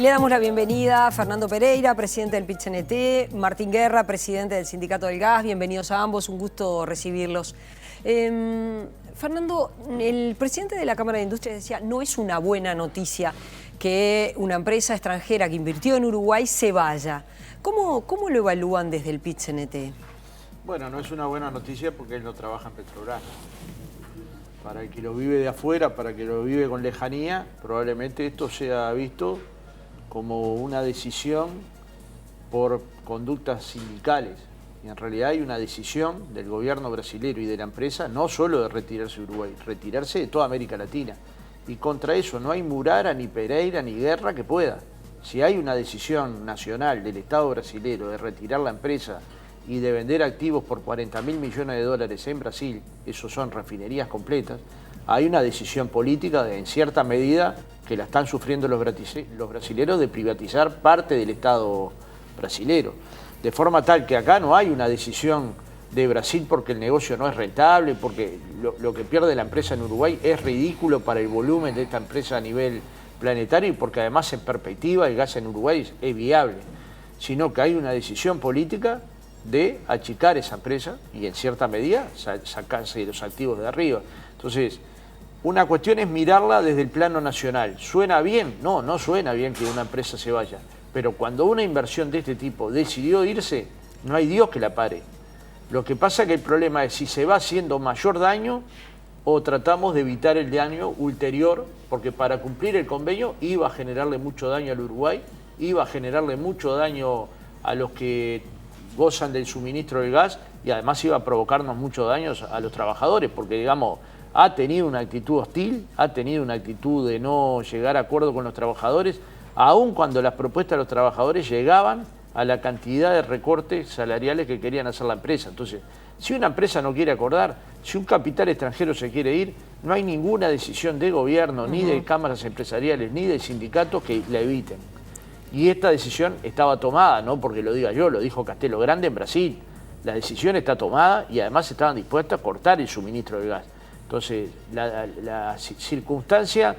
Así le damos la bienvenida a Fernando Pereira, presidente del PIT-CNT, Martín Guerra, presidente del Sindicato del Gas. Bienvenidos a ambos, un gusto recibirlos. Fernando, el presidente de la Cámara de Industria decía, no es una buena noticia que una empresa extranjera que invirtió en Uruguay se vaya. ¿Cómo lo evalúan desde el PIT-CNT? Bueno, no es una buena noticia porque él no trabaja en Petrobras. Para el que lo vive de afuera, para el que lo vive con lejanía, probablemente esto sea visto como una decisión por conductas sindicales. Y en realidad hay una decisión del gobierno brasilero y de la empresa no solo de retirarse de Uruguay, retirarse de toda América Latina. Y contra eso no hay Murara, ni Pereira, ni Guerra que pueda. Si hay una decisión nacional del Estado brasilero de retirar la empresa y de vender activos por 40.000 millones de dólares en Brasil, eso son refinerías completas, hay una decisión política en cierta medida que la están sufriendo los brasileros de privatizar parte del Estado brasilero. De forma tal que acá no hay una decisión de Brasil porque el negocio no es rentable, porque lo que pierde la empresa en Uruguay es ridículo para el volumen de esta empresa a nivel planetario y porque además en perspectiva el gas en Uruguay es viable, sino que hay una decisión política de achicar esa empresa y en cierta medida sacarse los activos de arriba. Entonces, una cuestión es mirarla desde el plano nacional. ¿Suena bien? No, no suena bien que una empresa se vaya. Pero cuando una inversión de este tipo decidió irse, no hay Dios que la pare. Lo que pasa es que el problema es si se va haciendo mayor daño o tratamos de evitar el daño ulterior, porque para cumplir el convenio iba a generarle mucho daño al Uruguay, iba a generarle mucho daño a los que gozan del suministro del gas y además iba a provocarnos muchos daños a los trabajadores, porque digamos, ha tenido una actitud hostil, ha tenido una actitud de no llegar a acuerdo con los trabajadores, aun cuando las propuestas de los trabajadores llegaban a la cantidad de recortes salariales que querían hacer la empresa. Entonces, si una empresa no quiere acordar, si un capital extranjero se quiere ir, no hay ninguna decisión de gobierno, ni de cámaras empresariales, ni de sindicatos que la eviten. Y esta decisión estaba tomada, no porque lo diga yo, lo dijo Castelo Grande en Brasil. La decisión está tomada y además estaban dispuestos a cortar el suministro de gas. Entonces, la circunstancia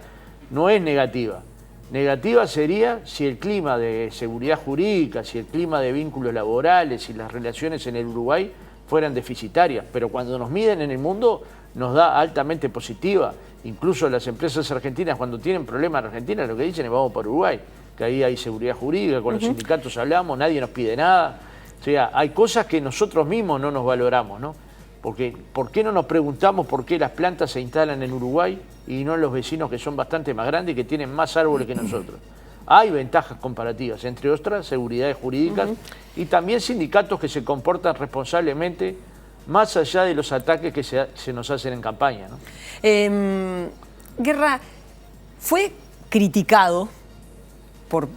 no es negativa. Negativa sería si el clima de seguridad jurídica, si el clima de vínculos laborales, si las relaciones en el Uruguay fueran deficitarias. Pero cuando nos miden en el mundo, nos da altamente positiva. Incluso las empresas argentinas, cuando tienen problemas en Argentina, lo que dicen es vamos para Uruguay. Que ahí hay seguridad jurídica, con los sindicatos hablamos, nadie nos pide nada. O sea, hay cosas que nosotros mismos no nos valoramos, ¿no? Porque, ¿por qué no nos preguntamos por qué las plantas se instalan en Uruguay y no en los vecinos que son bastante más grandes y que tienen más árboles que nosotros? Hay ventajas comparativas, entre otras, seguridades jurídicas y también sindicatos que se comportan responsablemente más allá de los ataques que se nos hacen en campaña, ¿no? Guerra, fue criticado por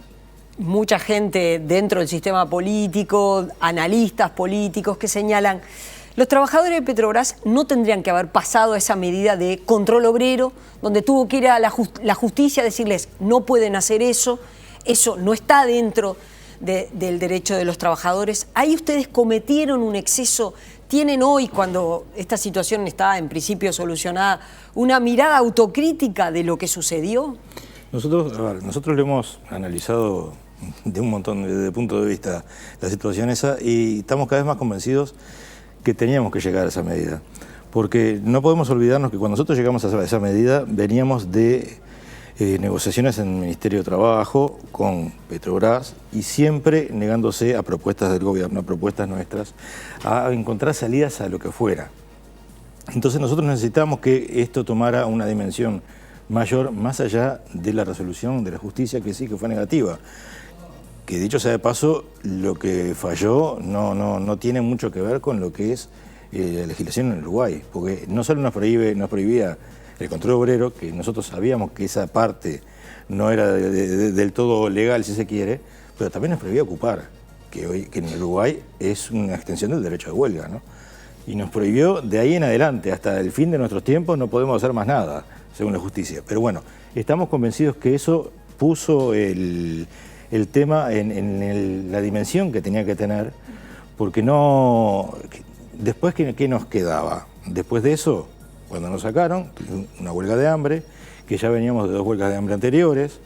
mucha gente dentro del sistema político, analistas políticos que señalan los trabajadores de Petrobras no tendrían que haber pasado a esa medida de control obrero, donde tuvo que ir a la justicia a decirles no pueden hacer eso no está dentro del derecho de los trabajadores. Ahí ustedes cometieron un exceso. ¿Tienen hoy, cuando esta situación está en solucionada, una mirada autocrítica de lo que sucedió? Nosotros lo hemos analizado de un montón de puntos de vista la situación esa y estamos cada vez más convencidos que teníamos que llegar a esa medida. Porque no podemos olvidarnos que cuando nosotros llegamos a esa medida veníamos de negociaciones en el Ministerio de Trabajo con Petrobras y siempre negándose a propuestas del gobierno, a propuestas nuestras, a encontrar salidas a lo que fuera. Entonces nosotros necesitamos que esto tomara una dimensión mayor, más allá de la resolución de la justicia, que sí que fue negativa. Que dicho sea de paso, lo que falló no tiene mucho que ver con lo que es la legislación en Uruguay, porque no solo nos prohibía el control obrero, que nosotros sabíamos que esa parte no era del todo legal, si se quiere, pero también nos prohibía ocupar, que en Uruguay es una extensión del derecho de huelga, ¿no? Y nos prohibió de ahí en adelante, hasta el fin de nuestros tiempos, no podemos hacer más nada, según la justicia. Pero bueno, estamos convencidos que eso puso el tema en la dimensión que tenía que tener, porque no... Después, ¿qué nos quedaba? Después de eso, cuando nos sacaron, una huelga de hambre, que ya veníamos de 2 huelgas de hambre anteriores,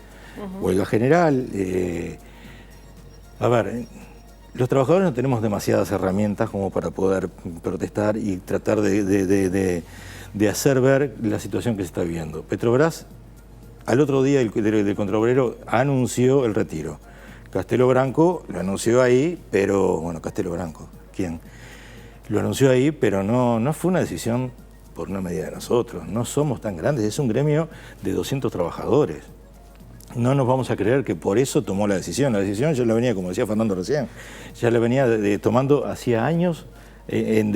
huelga general. A ver, los trabajadores no tenemos demasiadas herramientas como para poder protestar y tratar de hacer ver la situación que se está viviendo. Petrobras, al otro día del Contraobrero, anunció el retiro. Castelo Branco lo anunció ahí, pero, bueno, Castelo Branco, ¿quién? Lo anunció ahí, pero no fue una decisión por una medida de nosotros. No somos tan grandes, es un gremio de 200 trabajadores. No nos vamos a creer que por eso tomó la decisión. La decisión yo la venía, como decía Fernando recién, ya la venía tomando hacía años en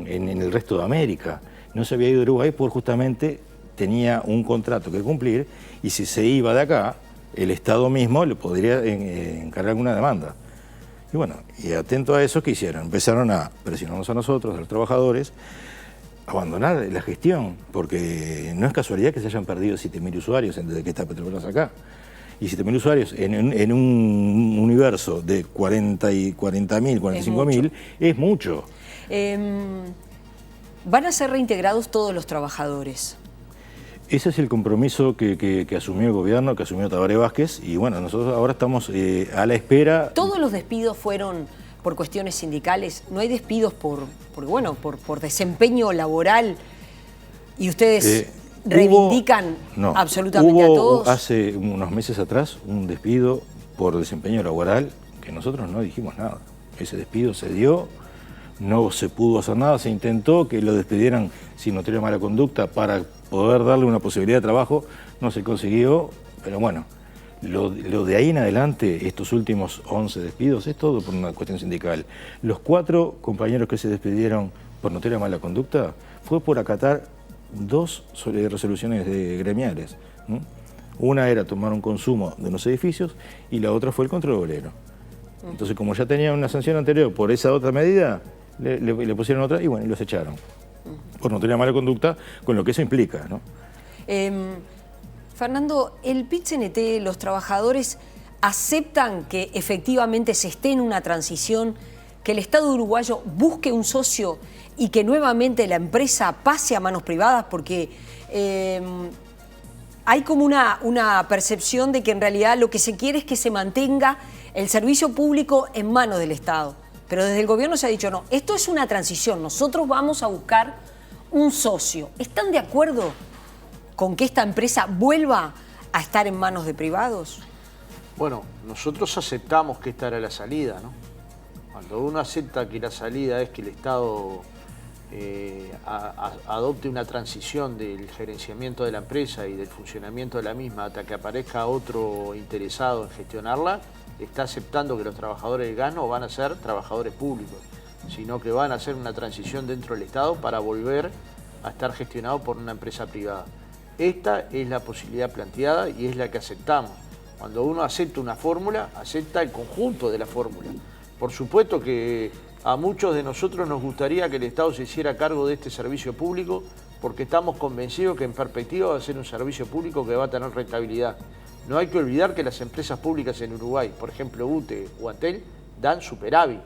el resto de América. No se había ido a Uruguay porque justamente tenía un contrato que cumplir y si se iba de acá, el Estado mismo le podría encargar alguna demanda. Y bueno, y atento a eso, ¿qué hicieron? Empezaron a presionarnos a nosotros, a los trabajadores, abandonar la gestión, porque no es casualidad que se hayan perdido 7.000 usuarios desde que está Petrobras acá. Y 7.000 usuarios en un universo de 40.000, 45.000 es mucho. ¿Van a ser reintegrados todos los trabajadores? Ese es el compromiso que asumió el gobierno, que asumió Tabaré Vázquez, y bueno, nosotros ahora estamos a la espera. ¿Todos los despidos fueron por cuestiones sindicales? ¿No hay despidos por desempeño laboral? ¿Y ustedes reivindican absolutamente a todos? Hubo hace unos meses atrás un despido por desempeño laboral que nosotros no dijimos nada. Ese despido se dio, no se pudo hacer nada, se intentó que lo despidieran sin notoria mala conducta para poder darle una posibilidad de trabajo, no se consiguió, pero bueno, lo de ahí en adelante, estos últimos 11 despidos, es todo por una cuestión sindical. Los 4 compañeros que se despidieron por notoria mala conducta fue por acatar 2 resoluciones gremiales. Una era tomar un consumo de unos edificios y la otra fue el control obrero. Entonces, como ya tenían una sanción anterior por esa otra medida, le pusieron otra y bueno, y los echaron. Por notoria mala conducta, con lo que eso implica, ¿no? Fernando, ¿el PIT-CNT, los trabajadores aceptan que efectivamente se esté en una transición, que el Estado uruguayo busque un socio y que nuevamente la empresa pase a manos privadas? Porque hay como una percepción de que en realidad lo que se quiere es que se mantenga el servicio público en manos del Estado. Pero desde el gobierno se ha dicho, no, esto es una transición, nosotros vamos a buscar un socio. ¿Están de acuerdo con que esta empresa vuelva a estar en manos de privados? Bueno, nosotros aceptamos que esta era la salida, ¿no? Cuando uno acepta que la salida es que el Estado adopte una transición del gerenciamiento de la empresa y del funcionamiento de la misma hasta que aparezca otro interesado en gestionarla, está aceptando que los trabajadores del gas no van a ser trabajadores públicos, sino que van a hacer una transición dentro del Estado para volver a estar gestionados por una empresa privada. Esta es la posibilidad planteada y es la que aceptamos. Cuando uno acepta una fórmula, acepta el conjunto de la fórmula. Por supuesto que a muchos de nosotros nos gustaría que el Estado se hiciera cargo de este servicio público porque estamos convencidos que en perspectiva va a ser un servicio público que va a tener rentabilidad. No hay que olvidar que las empresas públicas en Uruguay, por ejemplo UTE o Antel, dan superávit.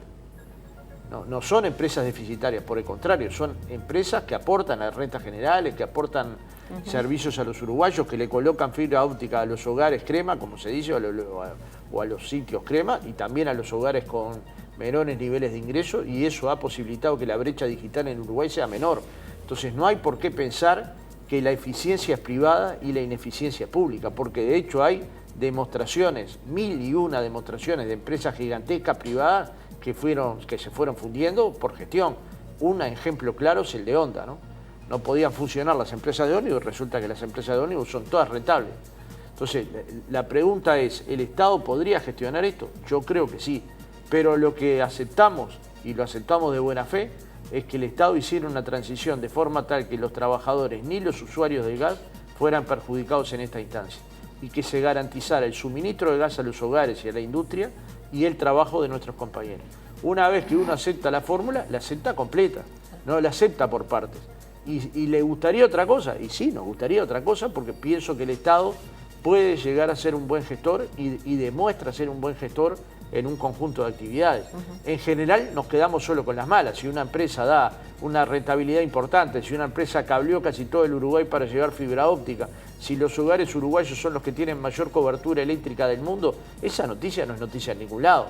No son empresas deficitarias, por el contrario, son empresas que aportan a las rentas generales, que aportan servicios a los uruguayos, que le colocan fibra óptica a los hogares crema, como se dice, o a los sitios crema, y también a los hogares con menores niveles de ingreso, y eso ha posibilitado que la brecha digital en Uruguay sea menor. Entonces no hay por qué pensar que la eficiencia es privada y la ineficiencia pública, porque de hecho hay demostraciones, 1001 demostraciones de empresas gigantescas privadas que se fueron fundiendo por gestión. Un ejemplo claro es el de Honda, ¿no? No podían funcionar las empresas de ómnibus, resulta que las empresas de ómnibus son todas rentables. Entonces, la pregunta es, ¿el Estado podría gestionar esto? Yo creo que sí, pero lo que aceptamos, y lo aceptamos de buena fe, es que el Estado hiciera una transición de forma tal que los trabajadores ni los usuarios del gas fueran perjudicados en esta instancia y que se garantizara el suministro de gas a los hogares y a la industria y el trabajo de nuestros compañeros. Una vez que uno acepta la fórmula, la acepta completa, no la acepta por partes. ¿Y le gustaría otra cosa? Y sí, nos gustaría otra cosa porque pienso que el Estado puede llegar a ser un buen gestor y demuestra ser un buen gestor en un conjunto de actividades. En general nos quedamos solo con las malas. Si una empresa da una rentabilidad importante, si una empresa cableó casi todo el Uruguay para llevar fibra óptica, si los hogares uruguayos son los que tienen mayor cobertura eléctrica del mundo, esa noticia no es noticia en ningún lado.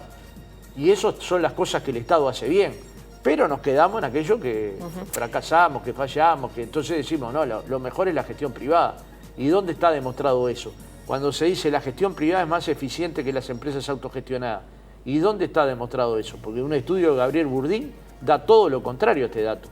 Y eso son las cosas que el Estado hace bien. Pero nos quedamos en aquello que fracasamos, que fallamos, que entonces decimos, no, lo mejor es la gestión privada. ¿Y dónde está demostrado eso? Cuando se dice la gestión privada es más eficiente que las empresas autogestionadas. ¿Y dónde está demostrado eso? Porque un estudio de Gabriel Burdín da todo lo contrario a este dato.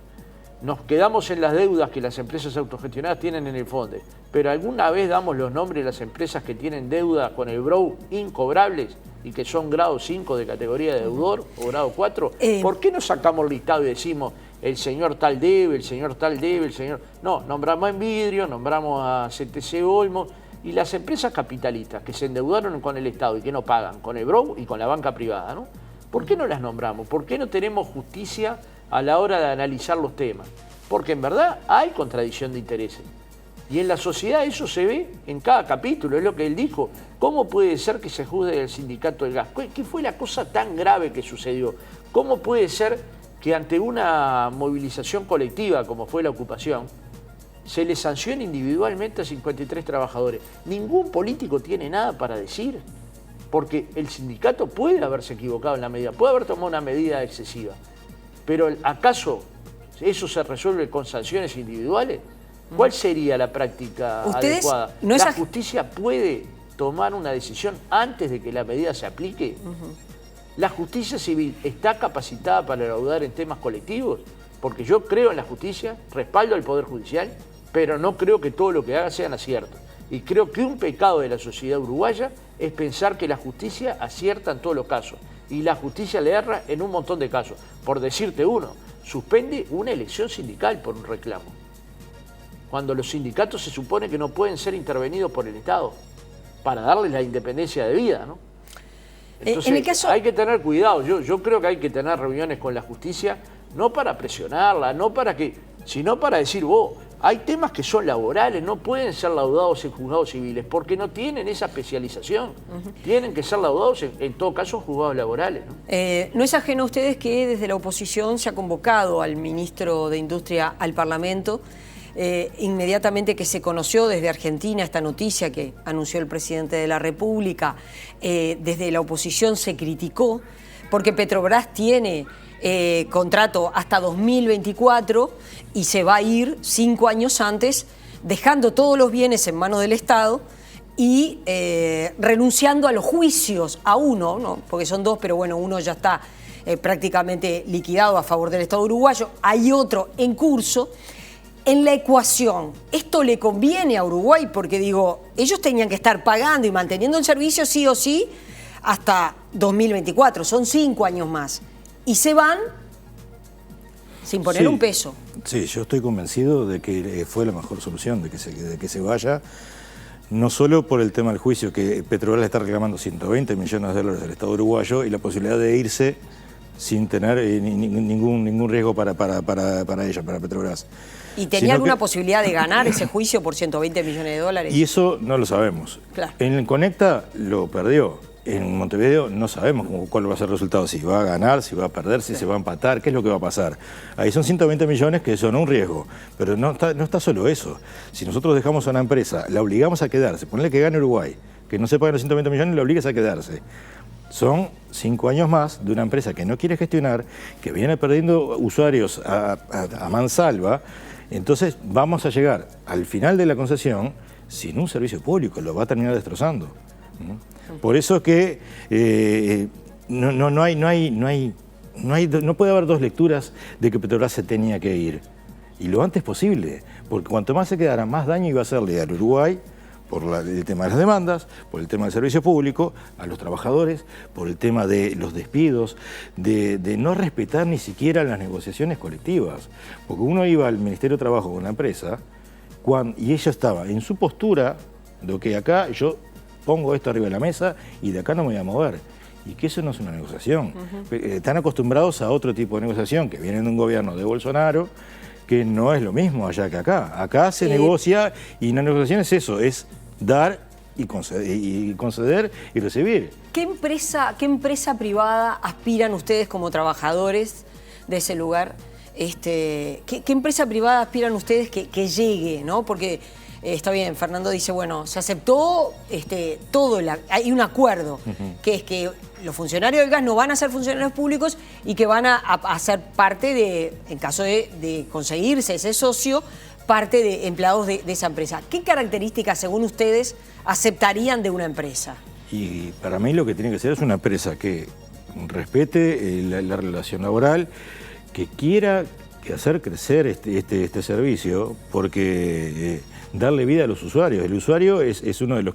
Nos quedamos en las deudas que las empresas autogestionadas tienen en el FONDE, pero alguna vez damos los nombres de las empresas que tienen deudas con el BROU incobrables y que son grado 5 de categoría de deudor o grado 4. ¿Por qué no sacamos el listado y decimos el señor tal debe, el señor tal debe, el señor... No, nombramos a Envidrio, nombramos a CTC Olmos y las empresas capitalistas que se endeudaron con el Estado y que no pagan, con el BROU y con la banca privada, ¿no? ¿Por qué no las nombramos? ¿Por qué no tenemos justicia a la hora de analizar los temas? Porque en verdad hay contradicción de intereses. Y en la sociedad eso se ve en cada capítulo, es lo que él dijo. ¿Cómo puede ser que se juzgue el sindicato del gas? ¿Qué fue la cosa tan grave que sucedió? ¿Cómo puede ser que ante una movilización colectiva como fue la ocupación, se le sancione individualmente a 53 trabajadores? Ningún político tiene nada para decir, porque el sindicato puede haberse equivocado en la medida, puede haber tomado una medida excesiva, pero ¿acaso eso se resuelve con sanciones individuales? ¿Cuál sería la práctica adecuada? ¿La justicia puede tomar una decisión antes de que la medida se aplique? ¿La justicia civil está capacitada para laudar en temas colectivos? Porque yo creo en la justicia, respaldo al Poder Judicial, pero no creo que todo lo que haga sean aciertos. Y creo que un pecado de la sociedad uruguaya es pensar que la justicia acierta en todos los casos. Y la justicia le erra en un montón de casos. Por decirte uno, suspende una elección sindical por un reclamo, cuando los sindicatos se supone que no pueden ser intervenidos por el Estado para darles la independencia de vida, ¿no? Entonces, en el caso... hay que tener cuidado. Yo creo que hay que tener reuniones con la justicia, no para presionarla, sino para decir, hay temas que son laborales, no pueden ser laudados en juzgados civiles, porque no tienen esa especialización. Tienen que ser laudados, en todo caso, en juzgados laborales, ¿no? No es ajeno a ustedes que desde la oposición se ha convocado al ministro de Industria al Parlamento, inmediatamente que se conoció desde Argentina esta noticia que anunció el presidente de la República. Desde la oposición se criticó porque Petrobras tiene contrato hasta 2024 y se va a ir 5 años antes, dejando todos los bienes en manos del Estado y renunciando a los juicios, a uno, ¿no? Porque son 2, pero bueno, uno ya está prácticamente liquidado a favor del Estado uruguayo, hay otro en curso. En la ecuación, ¿esto le conviene a Uruguay? Porque digo, ellos tenían que estar pagando y manteniendo el servicio sí o sí hasta 2024, son 5 años más. Y se van sin poner un peso. Sí, yo estoy convencido de que fue la mejor solución, de que se vaya, no solo por el tema del juicio, que Petrobras le está reclamando 120 millones de dólares al Estado uruguayo y la posibilidad de irse sin tener ningún riesgo para ella, para Petrobras. ¿Y tenía alguna posibilidad de ganar ese juicio por 120 millones de dólares? Y eso no lo sabemos. Claro. En el Conecta lo perdió. En Montevideo no sabemos cuál va a ser el resultado, si va a ganar, si va a perder, si se va a empatar, qué es lo que va a pasar. Ahí son 120 millones que son un riesgo, pero no está solo eso. Si nosotros dejamos a una empresa, la obligamos a quedarse, ponle que gane Uruguay, que no se paguen los 120 millones, la obligas a quedarse. Son 5 años más de una empresa que no quiere gestionar, que viene perdiendo usuarios a mansalva. Entonces vamos a llegar al final de la concesión sin un servicio público, lo va a terminar destrozando. Por eso que no puede haber 2 lecturas de que Petrobras se tenía que ir. Y lo antes posible, porque cuanto más se quedara, más daño iba a hacerle al Uruguay, por el tema de las demandas, por el tema del servicio público, a los trabajadores, por el tema de los despidos, de no respetar ni siquiera las negociaciones colectivas. Porque uno iba al Ministerio de Trabajo con la empresa y ella estaba en su postura de que acá yo pongo esto arriba de la mesa y de acá no me voy a mover. Y que eso no es una negociación. Están acostumbrados a otro tipo de negociación que viene de un gobierno de Bolsonaro, que no es lo mismo allá que acá. Acá se negocia y la negociación es eso, es dar y conceder y recibir. ¿Qué empresa privada aspiran ustedes como trabajadores de ese lugar? ¿Qué empresa privada aspiran ustedes que llegue, ¿no? Porque está bien, Fernando dice, bueno, se aceptó todo, hay un acuerdo, que es que los funcionarios del gas no van a ser funcionarios públicos y que van a ser parte de, en caso de conseguirse ese socio, parte de empleados de esa empresa. ¿Qué características, según ustedes, aceptarían de una empresa? Y para mí lo que tiene que ser es una empresa que respete la relación laboral, que quiera hacer crecer este servicio, porque darle vida a los usuarios. El usuario es uno de los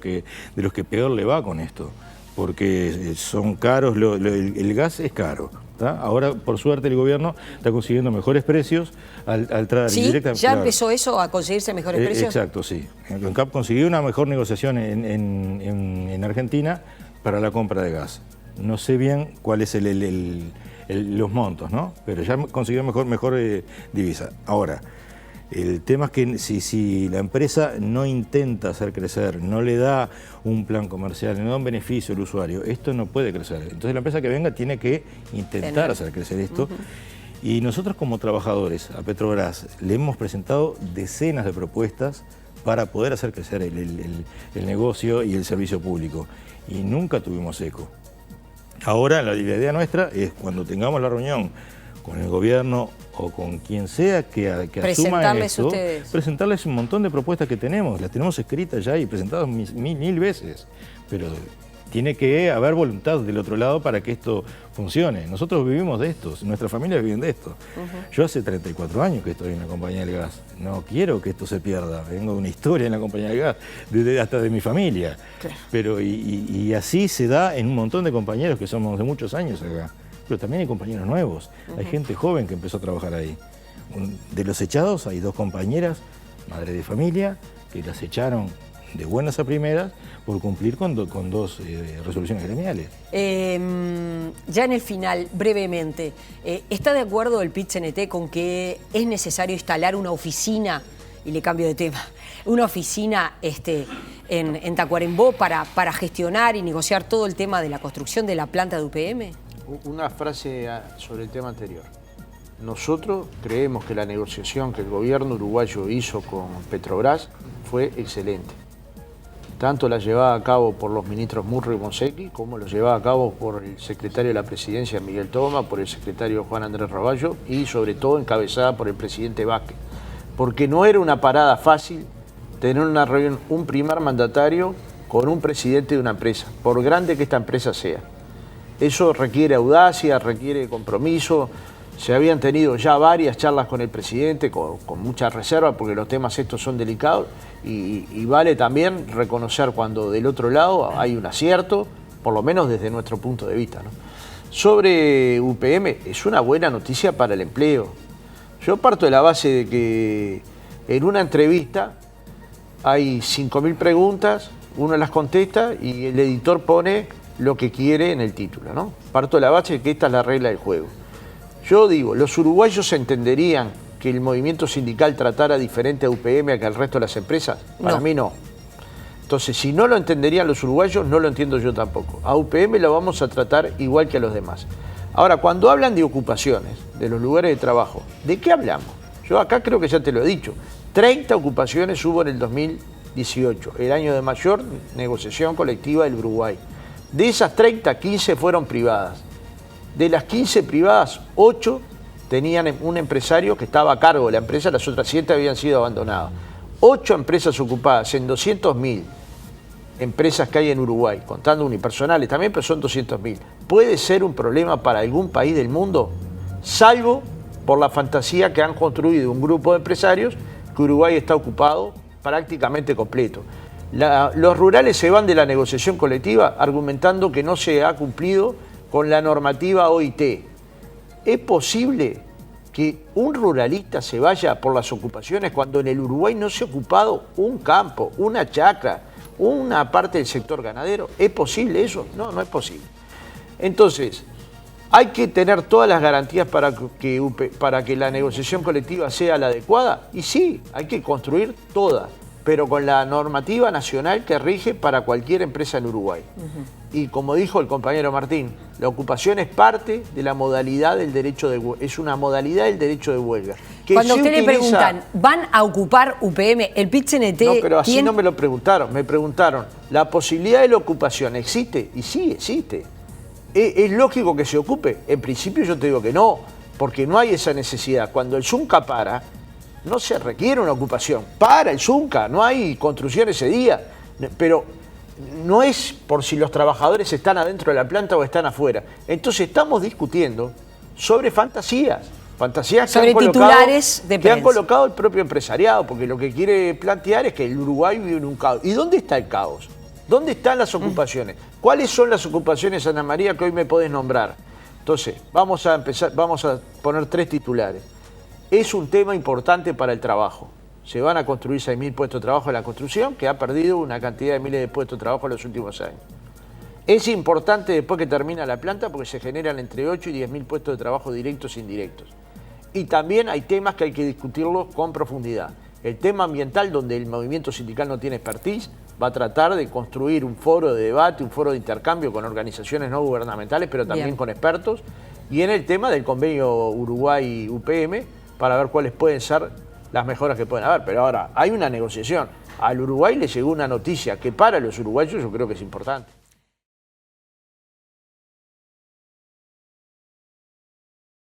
que peor le va con esto, porque son caros, el gas es caro. ¿Tá? Ahora, por suerte, el gobierno está consiguiendo mejores precios al tratar indirectamente. ¿Sí? ¿Ya empezó eso a conseguirse mejores precios? Exacto, sí. CONCAP consiguió una mejor negociación en Argentina para la compra de gas. No sé bien cuáles los montos, ¿no? Pero ya consiguió mejor divisa. Ahora, el tema es que si la empresa no intenta hacer crecer, no le da un plan comercial, no da un beneficio al usuario, esto no puede crecer. Entonces la empresa que venga tiene que intentar hacer crecer esto. Y nosotros como trabajadores a Petrobras le hemos presentado decenas de propuestas para poder hacer crecer el negocio y el servicio público. Y nunca tuvimos eco. Ahora la idea nuestra es, cuando tengamos la reunión con el gobierno o con quien sea que asuma esto, presentarles un montón de propuestas que tenemos. Las tenemos escritas ya y presentadas mil veces. Pero tiene que haber voluntad del otro lado para que esto funcione. Nosotros vivimos de esto, nuestras familias viven de esto. Yo hace 34 años que estoy en la compañía del gas. No quiero que esto se pierda. Vengo de una historia en la compañía del gas, hasta de mi familia. Claro. Pero y así se da en un montón de compañeros que somos de muchos años acá. Pero también hay compañeros nuevos. Hay gente joven que empezó a trabajar ahí. De los echados hay 2 compañeras, madre de familia, que las echaron de buenas a primeras por cumplir con 2 resoluciones gremiales. Ya en el final, brevemente, ¿está de acuerdo el PIT-CNT con que es necesario instalar una oficina, y le cambio de tema, una oficina en Tacuarembó para gestionar y negociar todo el tema de la construcción de la planta de UPM? Una frase sobre el tema anterior. Nosotros creemos que la negociación que el gobierno uruguayo hizo con Petrobras fue excelente. Tanto la llevaba a cabo por los ministros Murro y Monsecchi, como lo llevaba a cabo por el secretario de la Presidencia, Miguel Toma, por el secretario Juan Andrés Raballo y sobre todo encabezada por el presidente Vázquez. Porque no era una parada fácil tener una reunión, un primer mandatario con un presidente de una empresa, por grande que esta empresa sea. Eso requiere audacia, requiere compromiso. Se habían tenido ya varias charlas con el presidente, con mucha reserva, porque los temas estos son delicados, y vale también reconocer cuando del otro lado hay un acierto, por lo menos desde nuestro punto de vista, ¿no? Sobre UPM, es una buena noticia para el empleo. Yo parto de la base de que en una entrevista hay 5.000 preguntas, uno las contesta y el editor pone lo que quiere en el título, ¿no? Parto de la base de que esta es la regla del juego. Yo digo, ¿los uruguayos entenderían que el movimiento sindical tratara diferente a UPM a que al resto de las empresas? Para mí no. Entonces, si no lo entenderían los uruguayos, no lo entiendo yo tampoco. A UPM lo vamos a tratar igual que a los demás. Ahora, cuando hablan de ocupaciones, de los lugares de trabajo, ¿de qué hablamos? Yo acá creo que ya te lo he dicho. 30 ocupaciones hubo en el 2018, el año de mayor negociación colectiva del Uruguay. De esas 30, 15 fueron privadas. De las 15 privadas, 8 tenían un empresario que estaba a cargo de la empresa, las otras 7 habían sido abandonadas. 8 empresas ocupadas en 200.000 empresas que hay en Uruguay, contando unipersonales también, pero son 200.000. ¿Puede ser un problema para algún país del mundo? Salvo por la fantasía que han construido un grupo de empresarios que Uruguay está ocupado prácticamente completo. Los rurales se van de la negociación colectiva argumentando que no se ha cumplido con la normativa OIT. ¿Es posible que un ruralista se vaya por las ocupaciones cuando en el Uruguay no se ha ocupado un campo, una chacra, una parte del sector ganadero? ¿Es posible eso? No, no es posible. Entonces, ¿hay que tener todas las garantías para que la negociación colectiva sea la adecuada? Y sí, hay que construir todas, pero con la normativa nacional que rige para cualquier empresa en Uruguay. Y como dijo el compañero Martín, La ocupación es parte de la modalidad del derecho de huelga, es una modalidad del derecho de huelga. Cuando usted le preguntan, ¿van a ocupar UPM? El PIT-CNT... No, pero así no me lo preguntaron. Me preguntaron, ¿la posibilidad de la ocupación existe? Y sí, existe. ¿Es lógico que se ocupe? En principio yo te digo que no, porque no hay esa necesidad. Cuando el Zunca para, no se requiere una ocupación. Para el Zunca, no hay construcción ese día. Pero no es por si los trabajadores están adentro de la planta o están afuera. Entonces estamos discutiendo sobre fantasías. Fantasías sobre titulares de prensa. Que han colocado el propio empresariado, porque lo que quiere plantear es que el Uruguay vive en un caos. ¿Y dónde está el caos? ¿Dónde están las ocupaciones? ¿Cuáles son las ocupaciones, Ana María, que hoy me podés nombrar? Entonces, vamos a empezar, vamos a poner 3 titulares. Es un tema importante para el trabajo. Se van a construir 6.000 puestos de trabajo en la construcción, que ha perdido una cantidad de miles de puestos de trabajo en los últimos años. Es importante después que termina la planta porque se generan entre 8 y 10.000 puestos de trabajo directos e indirectos. Y también hay temas que hay que discutirlos con profundidad. El tema ambiental, donde el movimiento sindical no tiene expertise, va a tratar de construir un foro de debate, un foro de intercambio con organizaciones no gubernamentales, pero también con expertos. Y en el tema del convenio Uruguay-UPM, para ver cuáles pueden ser las mejoras que pueden haber. Pero ahora, hay una negociación. Al Uruguay le llegó una noticia que para los uruguayos yo creo que es importante.